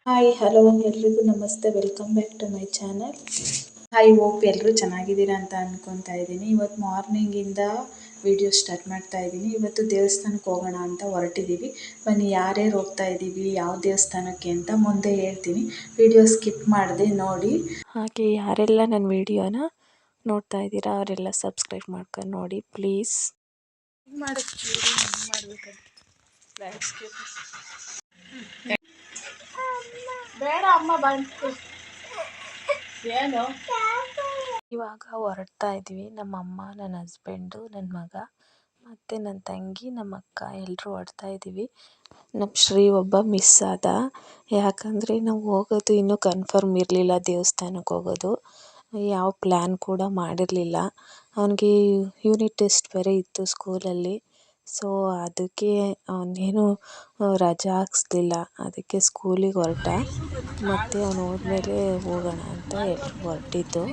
Hi hello ಎಲ್ರಿಗೂ ನಮಸ್ತೆ, welcome back to my channel. I hope ಎಲ್ಲರೂ ಚೆನ್ನಾಗಿದ್ದೀರಾ ಅಂತ ಅಂದ್ಕೊತಾ ಇದ್ದೀನಿ. ಇವತ್ತು ಮಾರ್ನಿಂಗಿಂದ ವಿಡಿಯೋ ಸ್ಟಾರ್ಟ್ ಮಾಡ್ತಾ ಇದ್ದೀನಿ. ಇವತ್ತು ದೇವಸ್ಥಾನಕ್ಕೆ ಹೋಗೋಣ ಅಂತ ಹೊರಟಿದ್ದೀವಿ. ಬನ್ನಿ ಯಾರ್ಯಾರು ಹೋಗ್ತಾ ಇದ್ದೀವಿ, ಯಾವ ದೇವಸ್ಥಾನಕ್ಕೆ ಅಂತ ಮುಂದೆ ಹೇಳ್ತೀನಿ. ವಿಡಿಯೋ ಸ್ಕಿಪ್ ಮಾಡದೆ ನೋಡಿ. ಹಾಗೆ ಯಾರೆಲ್ಲ ನನ್ನ ವಿಡಿಯೋನ ನೋಡ್ತಾ ಇದ್ದೀರಾ ಅವರೆಲ್ಲ ಸಬ್ಸ್ಕ್ರೈಬ್ ಮಾಡ್ಕೊಂಡು ನೋಡಿ ಪ್ಲೀಸ್. ಬೇಡ ಅಮ್ಮ ಬಂತು ಏನು. ಇವಾಗ ಹೊರಡ್ತಾ ಇದ್ವಿ. ನಮ್ಮಮ್ಮ, ನನ್ನ ಹಸ್ಬೆಂಡು, ನನ್ನ ಮಗ ಮತ್ತು ನನ್ನ ತಂಗಿ, ನಮ್ಮ ಅಕ್ಕ ಎಲ್ಲರೂ ಹೊರಡ್ತಾ ಇದ್ದೀವಿ. ನಮ್ಮ ಶ್ರೀ ಒಬ್ಬ ಮಿಸ್ ಆದ. ಯಾಕಂದರೆ ನಾವು ಹೋಗೋದು ಇನ್ನೂ ಕನ್ಫರ್ಮ್ ಇರಲಿಲ್ಲ, ದೇವಸ್ಥಾನಕ್ಕೆ ಹೋಗೋದು ಯಾವ ಪ್ಲ್ಯಾನ್ ಕೂಡ ಮಾಡಿರಲಿಲ್ಲ. ಅವನಿಗೆ ಯೂನಿಟ್ ಟೆಸ್ಟ್ ಬೇರೆ ಇತ್ತು ಸ್ಕೂಲಲ್ಲಿ. ಸೊ ಅದಕ್ಕೆ ಅವನೇನು ರಜಾ ಹಾಕ್ಸ್ಲಿಲ್ಲ. ಅದಕ್ಕೆ ಸ್ಕೂಲಿಗೆ ಹೊರಟ. ಮತ್ತು ಅವನು ಹೋದ್ಮೇಲೆ ಹೋಗೋಣ ಅಂತ ಎಲ್ಲರೂ ಹೊರಟಿದ್ದು.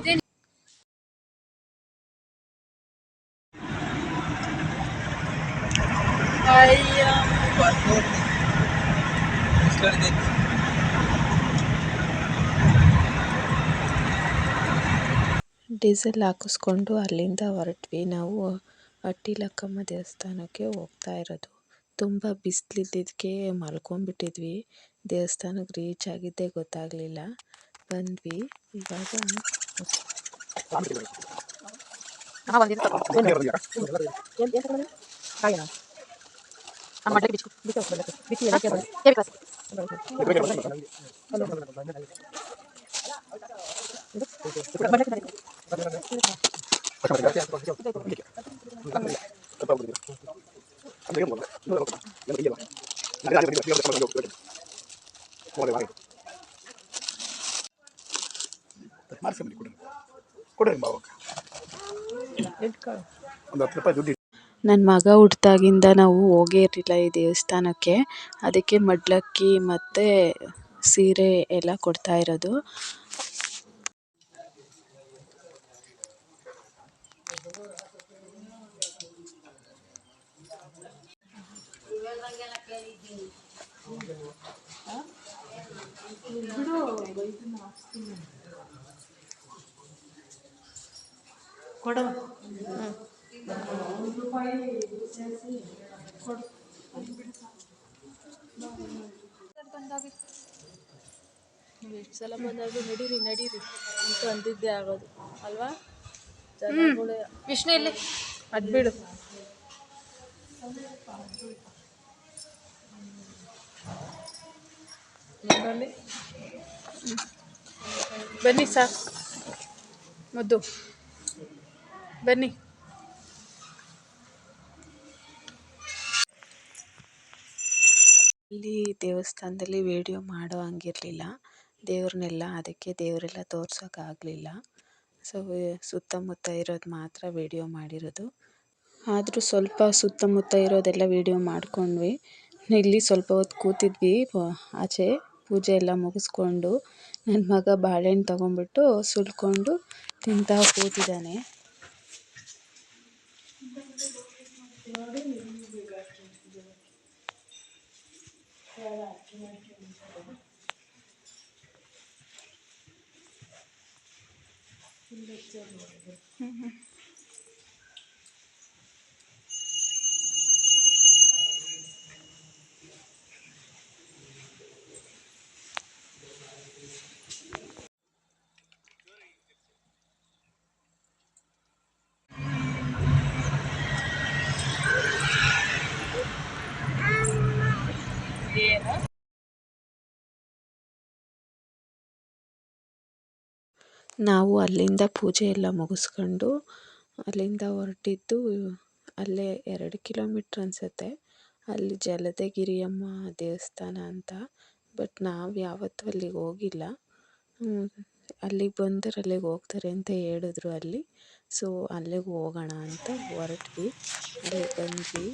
ಡೀಸೆಲ್ ಹಾಕಿಸ್ಕೊಂಡು ಅಲ್ಲಿಂದ ಹೊರಟ್ವಿ. ನಾವು ಅಟ್ಟಿಲಕ್ಕಮ್ಮ ದೇವಸ್ಥಾನಕ್ಕೆ ಹೋಗ್ತಾ ಇರೋದು. ತುಂಬ ಬಿಸಿಲಿದ್ದಕ್ಕೆ ಮಲ್ಕೊಂಡ್ಬಿಟ್ಟಿದ್ವಿ. ದೇವಸ್ಥಾನಕ್ಕೆ ರೀಚ್ ಆಗಿದ್ದೇ ಗೊತ್ತಾಗಲಿಲ್ಲ. ಬಂದ್ವಿ. ಇವಾಗ ನನ್ನ ಮಗ ಹುಟ್ಟಿದಾಗಿಂದ ನಾವು ಹೋಗೇ ಇರಲಿಲ್ಲ ಈ ದೇವಸ್ಥಾನಕ್ಕೆ. ಅದಕ್ಕೆ ಮಡ್ಲಕ್ಕಿ ಮತ್ತು ಸೀರೆ ಎಲ್ಲ ಕೊಡ್ತಾ ಇರೋದು. ಕೊಡು ಎಷ್ಟು ಸಲ ಬಂದಾದ್ರು ನಡೀರಿ ನಡೀರಿ ಅಂತ ಅಂದಿದ್ದೇ ಆಗೋದು ಅಲ್ವಾ. ಜನಗಳು ವಿಷ್ಣು ಇಲ್ಲಿ ಅದ್ಬಿಡು. ಬನ್ನಿ ಬನ್ನಿ ಸಾಕು ಮುದ್ದು ಬನ್ನಿ. ಇಲ್ಲಿ ದೇವಸ್ಥಾನದಲ್ಲಿ ವಿಡಿಯೋ ಮಾಡೋ ಹಂಗಿರಲಿಲ್ಲ ದೇವ್ರನ್ನೆಲ್ಲ. ಅದಕ್ಕೆ ದೇವರೆಲ್ಲ ತೋರ್ಸೋಕ್ಕಾಗಲಿಲ್ಲ. ಸೊ ಸುತ್ತಮುತ್ತ ಇರೋದು ಮಾತ್ರ ವಿಡಿಯೋ ಮಾಡಿರೋದು. ಆದರೂ ಸ್ವಲ್ಪ ಸುತ್ತಮುತ್ತ ಇರೋದೆಲ್ಲ ವಿಡಿಯೋ ಮಾಡ್ಕೊಂಡ್ವಿ. ಇಲ್ಲಿ ಸ್ವಲ್ಪ ಹೊತ್ತು ಕೂತಿದ್ವಿ ಆಚೆ. ಪೂಜೆ ಎಲ್ಲ ಮುಗಿಸ್ಕೊಂಡು ನನ್ನ ಮಗ ಬಾಳೆಹಣ್ಣು ತೊಗೊಂಡ್ಬಿಟ್ಟು ಸುಲ್ಕೊಂಡು ತಿಂತಾ ಕೂತಿದ್ದಾನೆ. ನಾವು ಅಲ್ಲಿಂದ ಪೂಜೆ ಎಲ್ಲ ಮುಗಿಸ್ಕೊಂಡು ಅಲ್ಲಿಂದ ಹೊರಟಿದ್ದು. ಅಲ್ಲೇ 2 ಕಿಲೋಮೀಟ್ರ್ ಅನಿಸುತ್ತೆ. ಅಲ್ಲಿ ಜಲದಗಿರಿಯಮ್ಮ ದೇವಸ್ಥಾನ ಅಂತ. ಬಟ್ ನಾವು ಯಾವತ್ತೂ ಅಲ್ಲಿಗೆ ಹೋಗಿಲ್ಲ. ಅಲ್ಲಿಗೆ ಬಂದರೆ ಅಲ್ಲಿಗೆ ಹೋಗ್ತಾರೆ ಅಂತ ಹೇಳಿದ್ರು ಅಲ್ಲಿ. ಸೊ ಅಲ್ಲಿಗೆ ಹೋಗೋಣ ಅಂತ ಹೊರಟ್ವಿ. ಅಲ್ಲಿಗೆ ಬಂದ್ವಿ.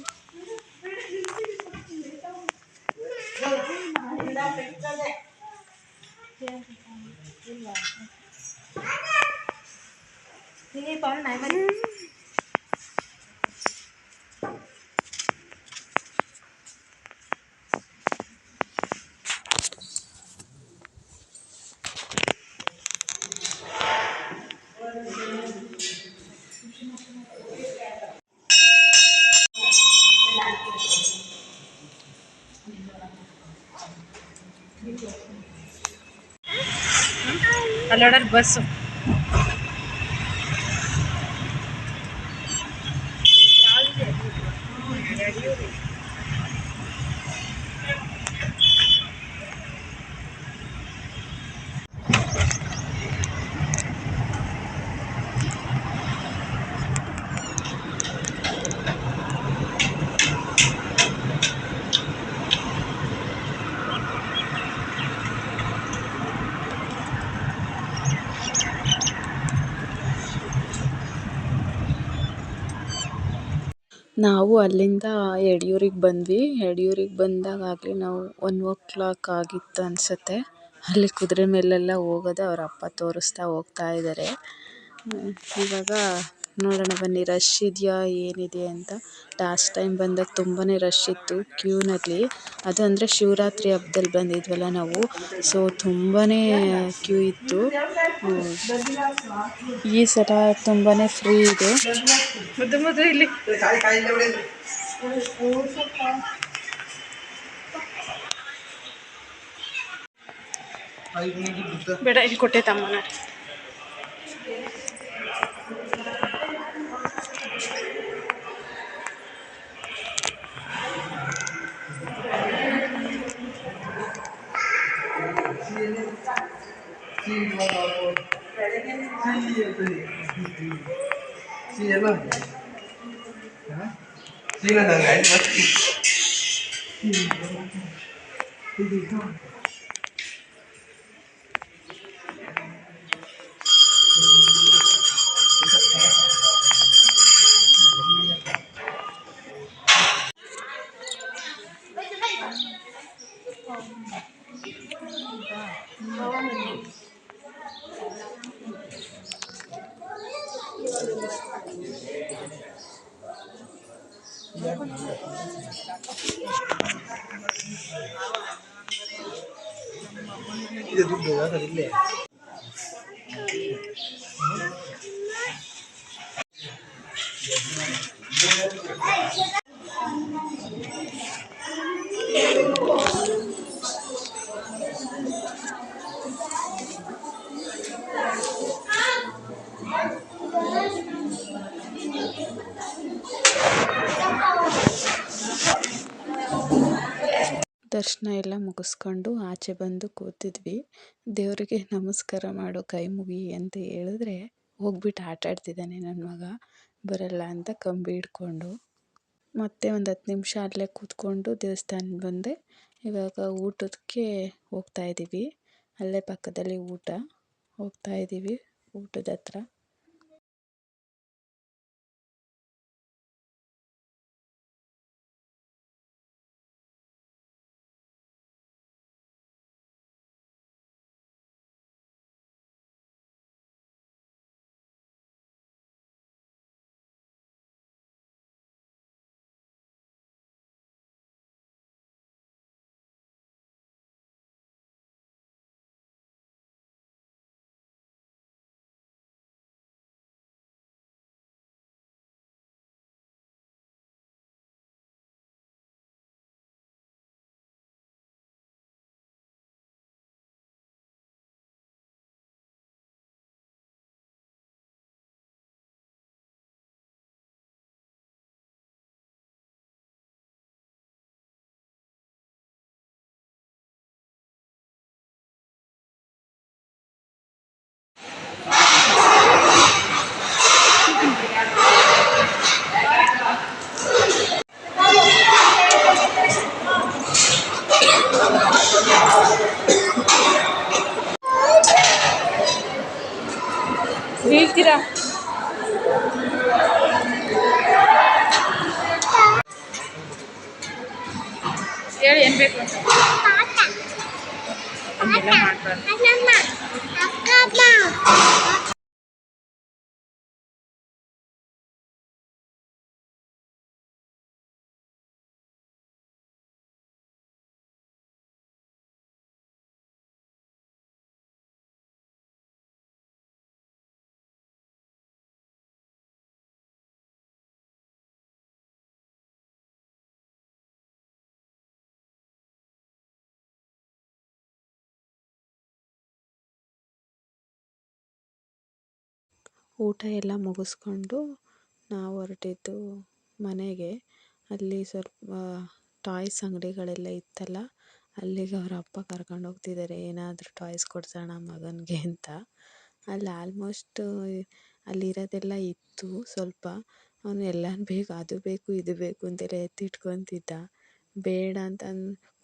ಅಲ್ಲೋಡಲ್ಲಿ ಬಸ್ಸು ನಾವು ಅಲ್ಲಿಂದ ಯಡಿಯೂರಿಗೆ ಬಂದ್ವಿ. ಯಡಿಯೂರಿಗೆ ಬಂದಾಗಲೇ ನಾವು 1 o'clock ಆಗಿತ್ತು ಅನಿಸುತ್ತೆ. ಅಲ್ಲಿ ಕುದುರೆ ಮೇಲೆಲ್ಲ ಹೋಗೋದು ಅವ್ರ ಅಪ್ಪ ತೋರಿಸ್ತಾ ಹೋಗ್ತಾ ಇದ್ದಾರೆ. ಇವಾಗ ನೋಡೋಣ ಬನ್ನಿ ರಶ್ ಇದೆಯಾ ಏನಿದೆ ಅಂತ. ಲಾಸ್ಟ್ ಟೈಮ್ ಬಂದಾಗ ತುಂಬಾ ರಶ್ ಇತ್ತು ಕ್ಯೂನಲ್ಲಿ. ಅದು ಅಂದರೆ ಶಿವರಾತ್ರಿ ಹಬ್ಬದಲ್ಲಿ ಬಂದಿದ್ವಲ್ಲ ನಾವು. ಸೊ ತುಂಬಾ ಕ್ಯೂ ಇತ್ತು. ಈ ಸಲ ತುಂಬಾ ಫ್ರೀ ಇದೆ. ಇಲ್ಲಿ ಬೇಡ ಇಲ್ಲಿ ಕೊಟ್ಟೆ ತಮ್ಮನ. ದರ್ಶನ ಎಲ್ಲ ಮುಗಿಸ್ಕೊಂಡು ಆಚೆ ಬಂದು ಕೂತಿದ್ವಿ. ದೇವರಿಗೆ ನಮಸ್ಕಾರ ಮಾಡು ಕೈ ಮುಗಿ ಅಂತ ಹೇಳಿದ್ರೆ ಹೋಗ್ಬಿಟ್ಟು ಆಟ ಆಡ್ತಿದ್ದಾನೆ ನನ್ನ ಮಗ. ಬರಲ್ಲ ಅಂತ ಕಂಬಿ ಹಿಡ್ಕೊಂಡು. ಮತ್ತೆ ಒಂದು 10 ನಿಮಿಷ ಅಲ್ಲೇ ಕೂತ್ಕೊಂಡು ದೇವಸ್ಥಾನ ಬಂದೆ. ಇವಾಗ ಊಟಕ್ಕೆ ಹೋಗ್ತಾ ಇದ್ದೀವಿ. ಅಲ್ಲೇ ಪಕ್ಕದಲ್ಲಿ ಹೋಗ್ತಾ ಇದ್ದೀವಿ ಊಟದ ಹತ್ರ. ಬೀಳ್ತೀರಾ? ಹೇಳಿ ಏನು ಬೇಕು ಅಂತ. ಹಂಗೆಲ್ಲ ಮಾಡ್ಬಾರ್ದು. ಊಟ ಎಲ್ಲ ಮುಗಿಸ್ಕೊಂಡು ನಾವು ಹೊರಟಿದ್ದು ಮನೆಗೆ. ಅಲ್ಲಿ ಸ್ವಲ್ಪ ಟಾಯ್ಸ್ ಅಂಗಡಿಗಳೆಲ್ಲ ಇತ್ತಲ್ಲ, ಅಲ್ಲಿಗೆ ಅವ್ರ ಅಪ್ಪ ಕರ್ಕೊಂಡು ಹೋಗ್ತಿದ್ದಾರೆ, ಏನಾದರೂ ಟಾಯ್ಸ್ ಕೊಡ್ಸೋಣ ಮಗನಿಗೆ ಅಂತ. ಅಲ್ಲಿ ಆಲ್ಮೋಸ್ಟ್ ಅಲ್ಲಿರೋದೆಲ್ಲ ಇತ್ತು ಸ್ವಲ್ಪ. ಅವನು ಎಲ್ಲನೂ ಬೇಕು, ಅದು ಬೇಕು ಇದು ಬೇಕು ಅಂತೆಲ್ಲ ಎತ್ತಿಟ್ಕೊತಿದ್ದ. ಬೇಡ ಅಂತ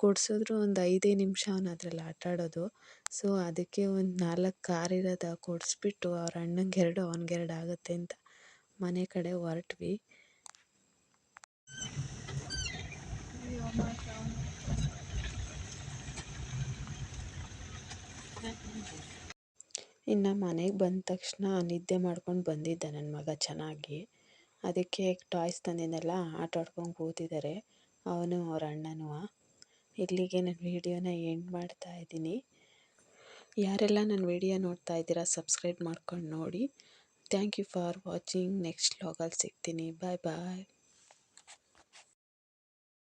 ಕೊಡಿಸಿದ್ರು ಒಂದು 5 ನಿಮಿಷ ಅವನು ಅದರಲ್ಲಿ ಆಟಾಡೋದು. ಸೊ ಅದಕ್ಕೆ ಒಂದು 4 ಕಾರ್ ಇರೋದು ಕೊಡಿಸ್ಬಿಟ್ಟು ಅವ್ರ ಅಣ್ಣಂಗೆ 2 ಅವ್ನಿಗೆ 2 ಆಗುತ್ತೆ ಅಂತ ಮನೆ ಕಡೆ ಹೊರಟ್ವಿ. ಇನ್ನು ಮನೆಗೆ ಬಂದ ತಕ್ಷಣ ನಿದ್ದೆ ಮಾಡ್ಕೊಂಡು ಬಂದಿದ್ದ ನನ್ನ ಮಗ ಚೆನ್ನಾಗಿ. ಅದಕ್ಕೆ ಟಾಯ್ಸ್ ತಂದಿದ್ದೆಲ್ಲ ಆಟ ಆಡ್ಕೊಂಡು ಕೂತಿದ್ದಾರೆ, ಅವನು ಅವ್ರ ಅಣ್ಣನೂ. ಇಲ್ಲಿಗೆ ನನ್ನ ವೀಡಿಯೋನ ಎಂಡ್ ಮಾಡ್ತಾ ಇದ್ದೀನಿ. ಯಾರೆಲ್ಲ ನನ್ನ ವೀಡಿಯೋ ನೋಡ್ತಾ ಇದ್ದೀರಾ ಸಬ್ಸ್ಕ್ರೈಬ್ ಮಾಡ್ಕೊಂಡು ನೋಡಿ. Thank you for watching. Next ವ್ಲಾಗಲ್ಲಿ ಸಿಗ್ತೀನಿ. ಬಾಯ್ ಬಾಯ್.